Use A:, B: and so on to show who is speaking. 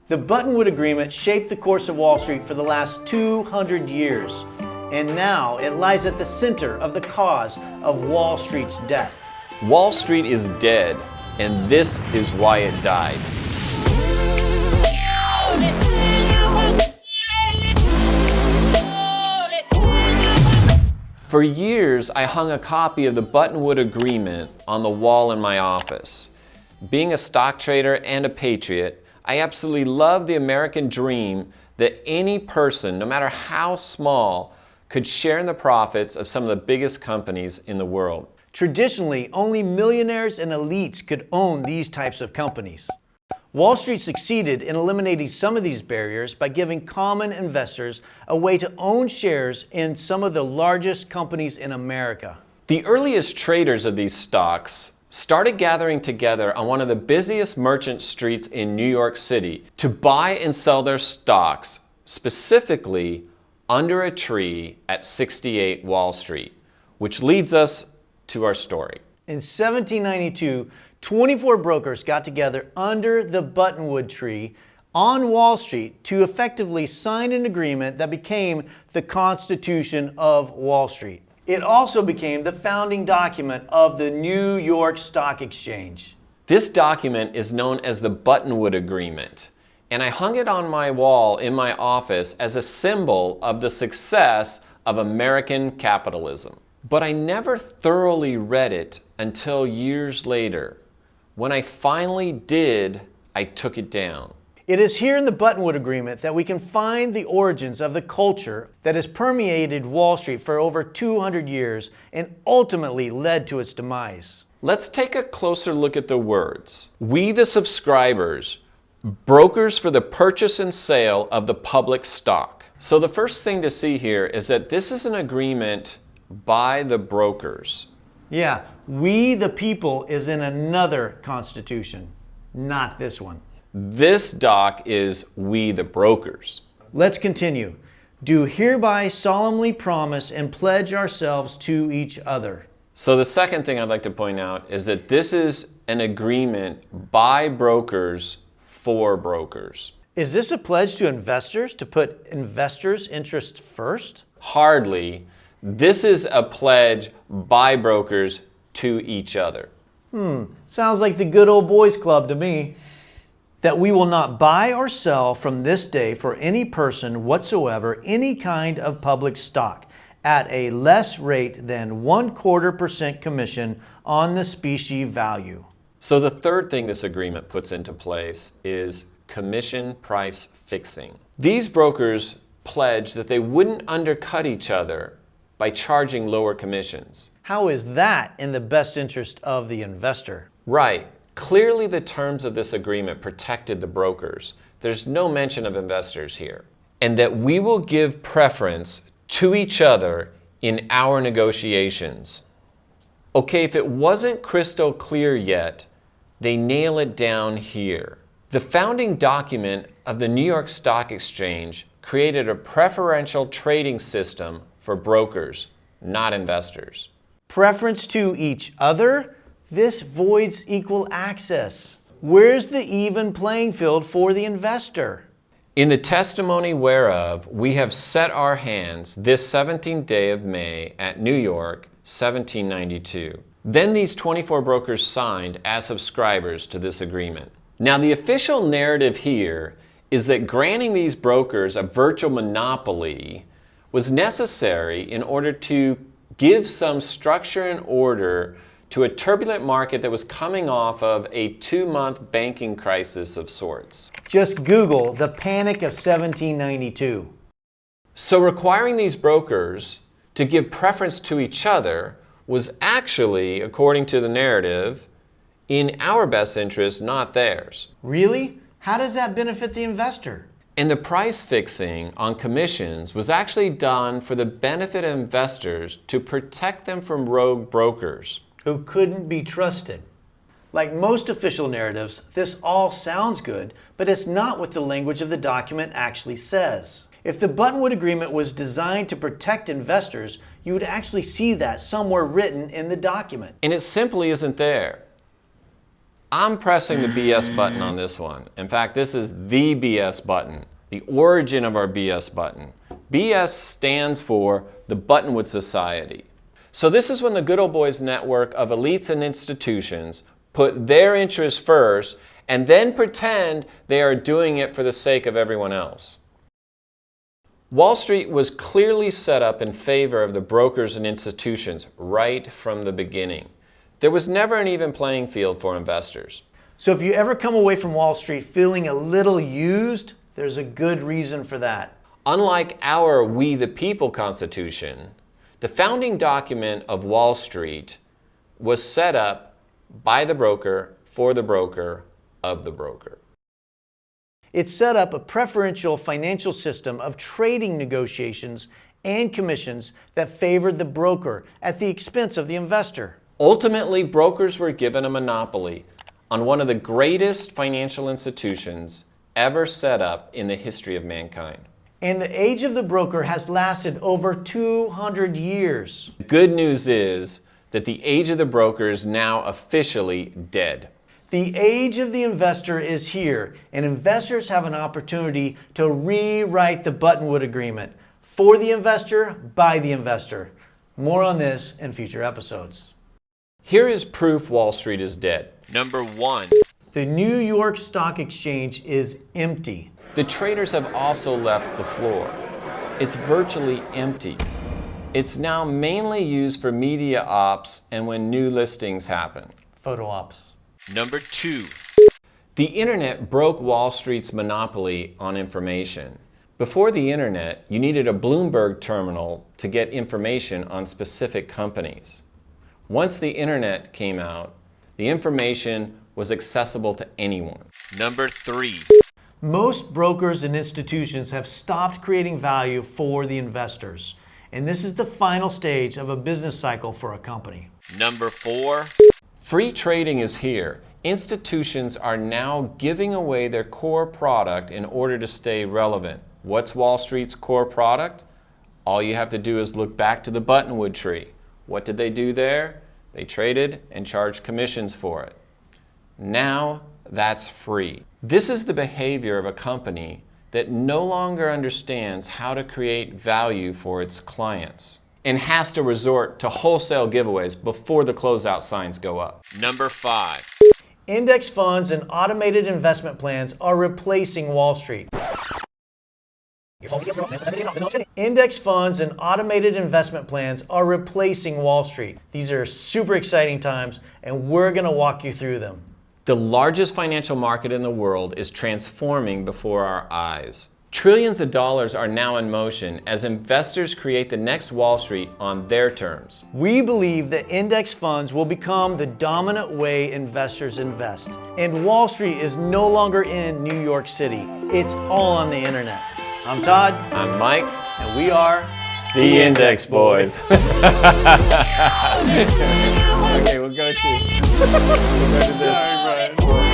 A: The Buttonwood Agreement shaped the course of Wall Street for the last 200 years, and now it lies at the center of the cause of Wall Street's death.
B: Wall Street is dead, and this is why it died. For years, I hung a copy of the Buttonwood Agreement on the wall in my office. Being a stock trader and a patriot, I absolutely love the American dream that any person, no matter how small, could share in the profits of some of the biggest companies in the world.
A: Traditionally, only millionaires and elites could own these types of companies. Wall Street succeeded in eliminating some of these barriers by giving common investors a way to own shares in some of the largest companies in America.
B: The earliest traders of these stocks started gathering together on one of the busiest merchant streets in New York City to buy and sell their stocks, specifically under a tree at 68 Wall Street, which leads us to our story.
A: In 1792, 24 brokers got together under the Buttonwood tree on Wall Street to effectively sign an agreement that became the Constitution of Wall Street. It also became the founding document of the New York Stock Exchange.
B: This document is known as the Buttonwood Agreement, and I hung it on my wall in my office as a symbol of the success of American capitalism. But I never thoroughly read it until years later. When I finally did, I took it down.
A: It is here in the Buttonwood Agreement that we can find the origins of the culture that has permeated Wall Street for over 200 years and ultimately led to its demise.
B: Let's take a closer look at the words. We, the subscribers, brokers for the purchase and sale of the public stock. So the first thing to see here is that this is an agreement by the brokers.
A: Yeah, we the people is in another constitution, not this one.
B: This doc is we the brokers.
A: Let's continue. Do hereby solemnly promise and pledge ourselves to each other.
B: So the second thing I'd like to point out is that this is an agreement by brokers for brokers.
A: Is this a pledge to investors to put investors' interests first?
B: Hardly. This is a pledge by brokers to each other.
A: Sounds like the good old boys club to me. That we will not buy or sell from this day for any person whatsoever any kind of public stock at a less rate than 1/4% commission on the specie value.
B: So the third thing this agreement puts into place is commission price fixing. These brokers pledge that they wouldn't undercut each other by charging lower commissions.
A: How is that in the best interest of the investor?
B: Right. Clearly the terms of this agreement protected the brokers. There's no mention of investors here. And that we will give preference to each other in our negotiations. Okay, if it wasn't crystal clear yet, they nail it down here. The founding document of the New York Stock Exchange created a preferential trading system for brokers, not investors.
A: Preference to each other? This voids equal access. Where's the even playing field for the investor?
B: In the testimony whereof we have set our hands this 17th day of May at New York, 1792. Then these 24 brokers signed as subscribers to this agreement. Now the official narrative here is that granting these brokers a virtual monopoly was necessary in order to give some structure and order to a turbulent market that was coming off of a 2-month banking crisis of sorts.
A: Just Google the Panic of 1792.
B: So requiring these brokers to give preference to each other was actually, according to the narrative, in our best interest, not theirs.
A: Really? How does that benefit the investor?
B: And the price fixing on commissions was actually done for the benefit of investors to protect them from rogue brokers
A: who couldn't be trusted. Like most official narratives, this all sounds good, but it's not what the language of the document actually says. If the Buttonwood Agreement was designed to protect investors, you would actually see that somewhere written in the document.
B: And it simply isn't there. I'm pressing the BS button on this one. In fact, this is the BS button, the origin of our BS button. BS stands for the Buttonwood Society. So this is when the good old boys network of elites and institutions put their interests first and then pretend they are doing it for the sake of everyone else. Wall Street was clearly set up in favor of the brokers and institutions right from the beginning. There was never an even playing field for investors.
A: So if you ever come away from Wall Street feeling a little used, there's a good reason for that.
B: Unlike our We the People Constitution, the founding document of Wall Street was set up by the broker, for the broker, of the broker.
A: It set up a preferential financial system of trading negotiations and commissions that favored the broker at the expense of the investor.
B: Ultimately, brokers were given a monopoly on one of the greatest financial institutions ever set up in the history of mankind.
A: And the age of the broker has lasted over 200 years.
B: The good news is that the age of the broker is now officially dead.
A: The age of the investor is here, and investors have an opportunity to rewrite the Buttonwood Agreement for the investor, by the investor. More on this in future episodes.
B: Here is proof Wall Street is dead. Number 1.
A: The New York Stock Exchange is empty.
B: The traders have also left the floor. It's virtually empty. It's now mainly used for media ops and when new listings happen.
A: Photo ops.
B: Number 2. The internet broke Wall Street's monopoly on information. Before the internet, you needed a Bloomberg terminal to get information on specific companies. Once the internet came out, the information was accessible to anyone. Number 3.
A: Most brokers and institutions have stopped creating value for the investors, and this is the final stage of a business cycle for a company.
B: Number 4. Free trading is here. Institutions are now giving away their core product in order to stay relevant. What's Wall Street's core product? All you have to do is look back to the Buttonwood tree. What did they do there? They traded and charged commissions for it. Now that's free. This is the behavior of a company that no longer understands how to create value for its clients and has to resort to wholesale giveaways before the closeout signs go up. Number 5.
A: Index funds and automated investment plans are replacing Wall Street. Index funds and automated investment plans are replacing Wall Street. These are super exciting times, and we're going to walk you through them.
B: The largest financial market in the world is transforming before our eyes. Trillions of dollars are now in motion as investors create the next Wall Street on their terms.
A: We believe that index funds will become the dominant way investors invest. And Wall Street is no longer in New York City. It's all on the internet. I'm Todd.
B: I'm Mike.
A: And we are
B: the Index Boys. Okay, we'll go to this.